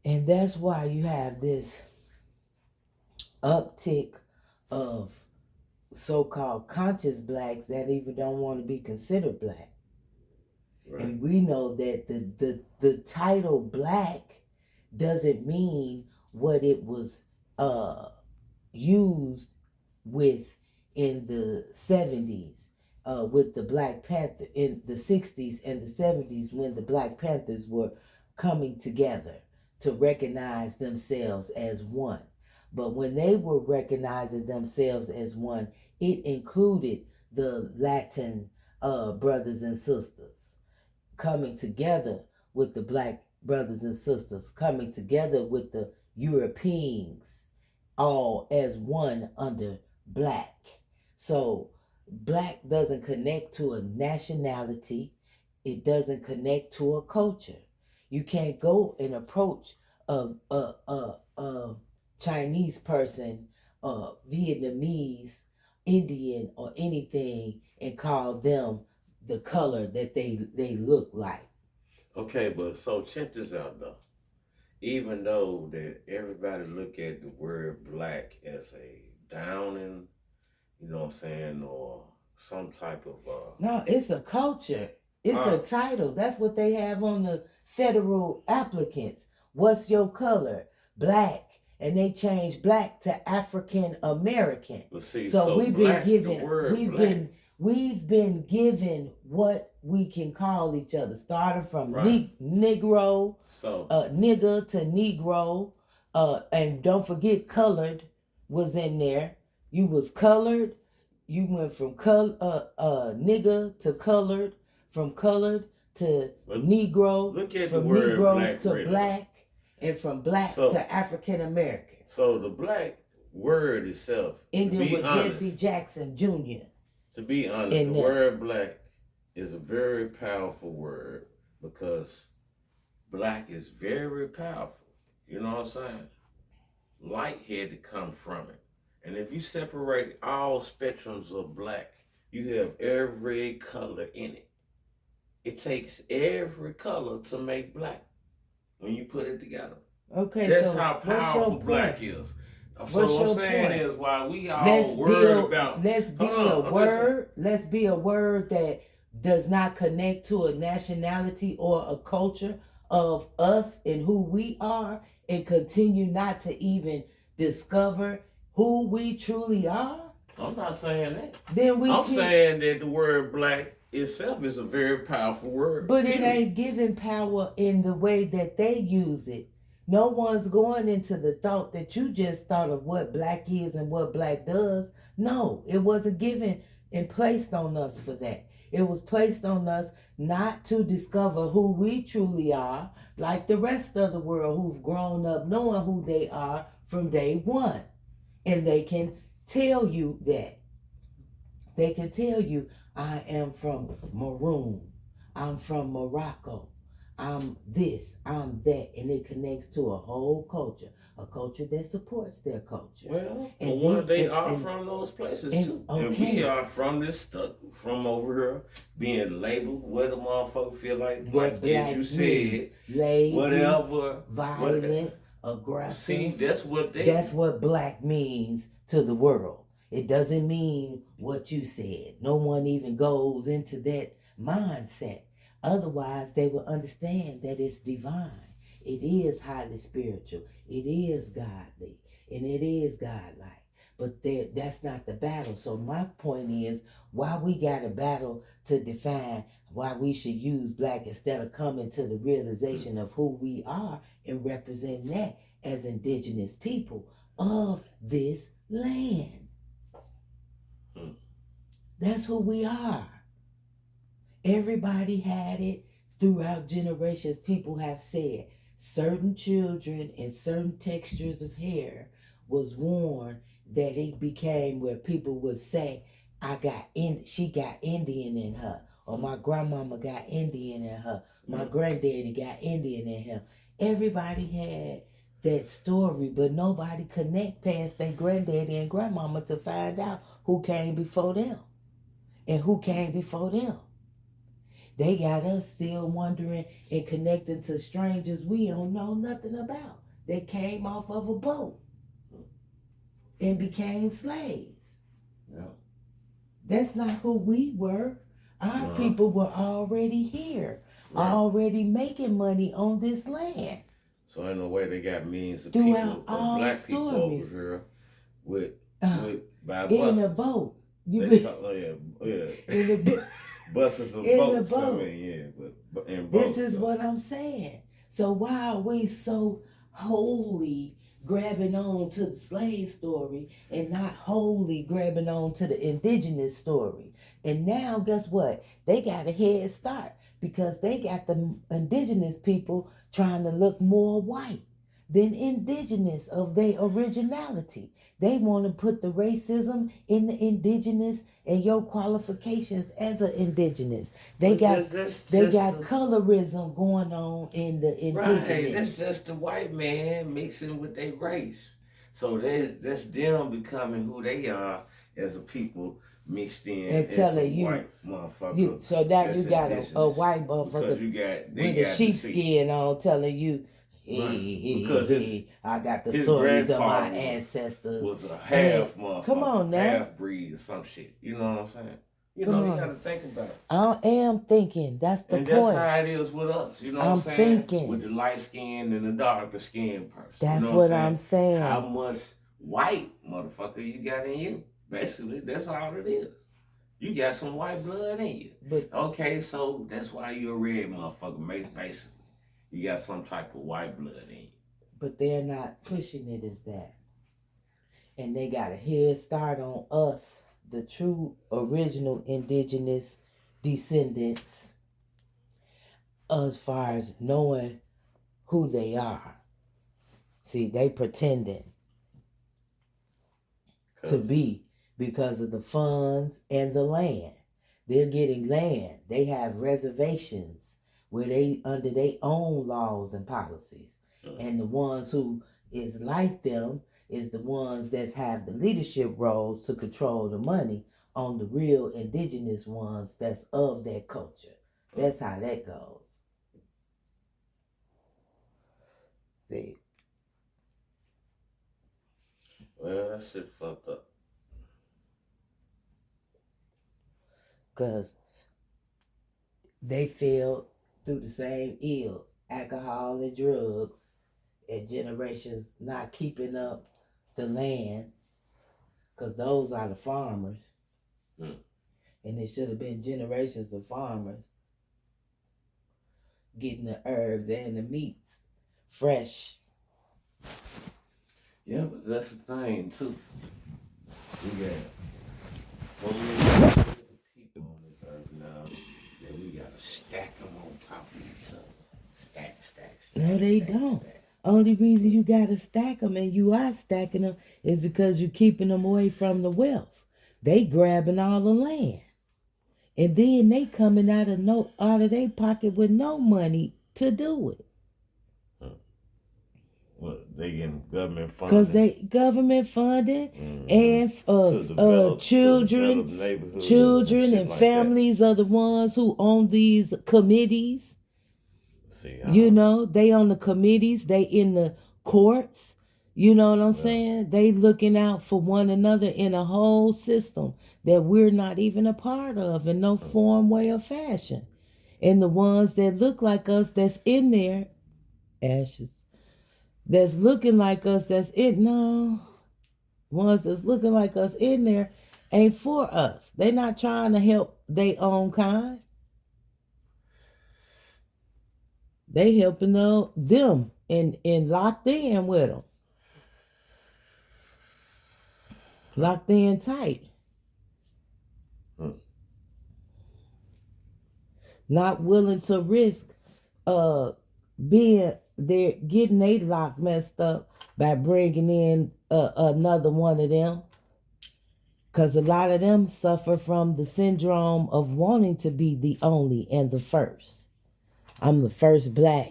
And that's why you have this uptick of so-called conscious blacks that even don't want to be considered black. Right. And we know that the title black doesn't mean what it was used with in the 70s, with the Black Panther in the 60s and the 70s, when the Black Panthers were coming together to recognize themselves as one. But when they were recognizing themselves as one, it included the Latin brothers and sisters coming together with the black brothers and sisters, coming together with the Europeans, all as one under black. So black doesn't connect to a nationality. It doesn't connect to a culture. You can't go and approach a Chinese person, Vietnamese, Indian, or anything and call them the color that they look like. Okay, but so check this out though. Even though that everybody look at the word black as a downing, you know what I'm saying, or some type of No, it's a culture. It's a title. That's what they have on the federal applicants. What's your color? Black. And they changed black to African American. So we've black, been given we've been given what we can call each other, starting from Negro, nigger to Negro, and don't forget colored was in there. You was colored. You went from nigger to colored, from colored to Negro, from Negro to black, and from black to African American. So the black word itself ended with Jesse Jackson Jr. To be honest, the word black is a very powerful word because black is very powerful. You know what I'm saying? Light had to come from it. And if you separate all spectrums of black, you have every color in it. It takes every color to make black when you put it together. Okay, that's how powerful black is. So what I'm saying is why we all worried about. Let's be a word that does not connect to a nationality or a culture of us and who we are, and continue not to even discover who we truly are. I'm not saying that. Then I'm saying that the word black itself is a very powerful word. But it ain't given power in the way that they use it. No one's going into the thought that you just thought of what black is and what black does. No, it wasn't given and placed on us for that. It was placed on us not to discover who we truly are, like the rest of the world who've grown up knowing who they are from day one. And they can tell you that. They can tell you, I am from Maroon. I'm from Morocco. I'm this, I'm that, and it connects to a whole culture, a culture that supports their culture. Well, they are from those places too. Okay. And we are from this stuff, from over here, being labeled, what the motherfucker feel like as you said, lazy, whatever, violent, aggressive. See, that's what black means to the world. It doesn't mean what you said. No one even goes into that mindset. Otherwise, they will understand that it's divine. It is highly spiritual. It is godly. And it is godlike. But that's not the battle. So my point is, why we got a battle to define why we should use black instead of coming to the realization of who we are and representing that as indigenous people of this land. That's who we are. Everybody had it throughout generations. People have said certain children and certain textures of hair was worn that it became where people would say, she got Indian in her, or my grandmama got Indian in her, my granddaddy got Indian in him. Everybody had that story, but nobody connect past their granddaddy and grandmama to find out who came before them and who came before them. They got us still wondering and connecting to strangers we don't know nothing about. They came off of a boat and became slaves. Yeah. That's not who we were. Our people were already here, already making money on this land. So in a way, they got millions of people, black people over here with by buses. In a boat. In the buses and boats. I mean, but in boats. This is what I'm saying. So why are we so wholly grabbing on to the slave story and not wholly grabbing on to the indigenous story? And now, guess what? They got a head start because they got the indigenous people trying to look more white than indigenous of their originality. They want to put the racism in the indigenous and your qualifications as an indigenous. They got colorism going on in the indigenous. Right, that's just the white man mixing with their race. So that's them becoming who they are as a people mixed in and telling you white motherfucker. So now you got a white motherfucker with a sheepskin on telling you, because I got the stories of my ancestors. Was a half motherfucker. Come on now. Half breed or some shit. You know what I'm saying? You gotta think about it. I am thinking. That's the point. And that's how it is with us. You know what I'm saying? Thinking. With the light skinned and the darker skinned person. That's what I'm saying. How much white motherfucker you got in you. Basically, that's all it is. You got some white blood in you. But okay, so that's why you're a red motherfucker, basically. You got some type of white blood in you. But they're not pushing it as that. And they got a head start on us, the true original indigenous descendants, as far as knowing who they are. See, they pretending to be because of the funds and the land. They're getting land. They have reservations where they under their own laws and policies. And the ones who is like them is the ones that have the leadership roles to control the money on the real indigenous ones that's of that culture. That's how that goes. See? Well, that shit fucked up. Because they feel through the same ills, alcohol and drugs, and generations not keeping up the land, because those are the farmers. And it should have been generations of farmers getting the herbs and the meats fresh. Yeah, but that's the thing too. We got so many people on this earth now that we gotta stack them on top of each other. Stack. No, they don't. Only reason you gotta stack them and you are stacking them is because you're keeping them away from the wealth. They grabbing all the land. And then they coming out of their pocket with no money to do it. Well, they getting government funding. Because they government funding and children and families are the ones who own these committees. You know, they on the committees, they in the courts. You know what I'm saying? They looking out for one another in a whole system that we're not even a part of in no form, way, or fashion. And the ones that look like us that's in there, ashes, that's looking like us that's in, no, ones that's looking like us in there ain't for us. They not trying to help their own kind. They helping them and locked in with them. Locked in tight. Not willing to risk being there, getting they lock messed up by bringing in another one of them. Because a lot of them suffer from the syndrome of wanting to be the only and the first. I'm the first black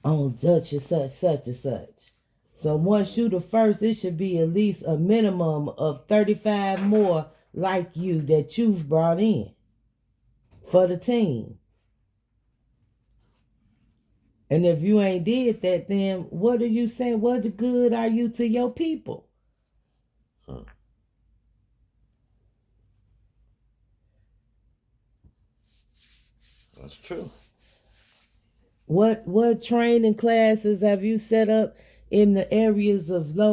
on such and such and such. So once you the first, it should be at least a minimum of 35 more like you that you've brought in. for the team. And if you ain't did that, then what are you saying? What good are you to your people? That's true. What training classes have you set up in the areas of low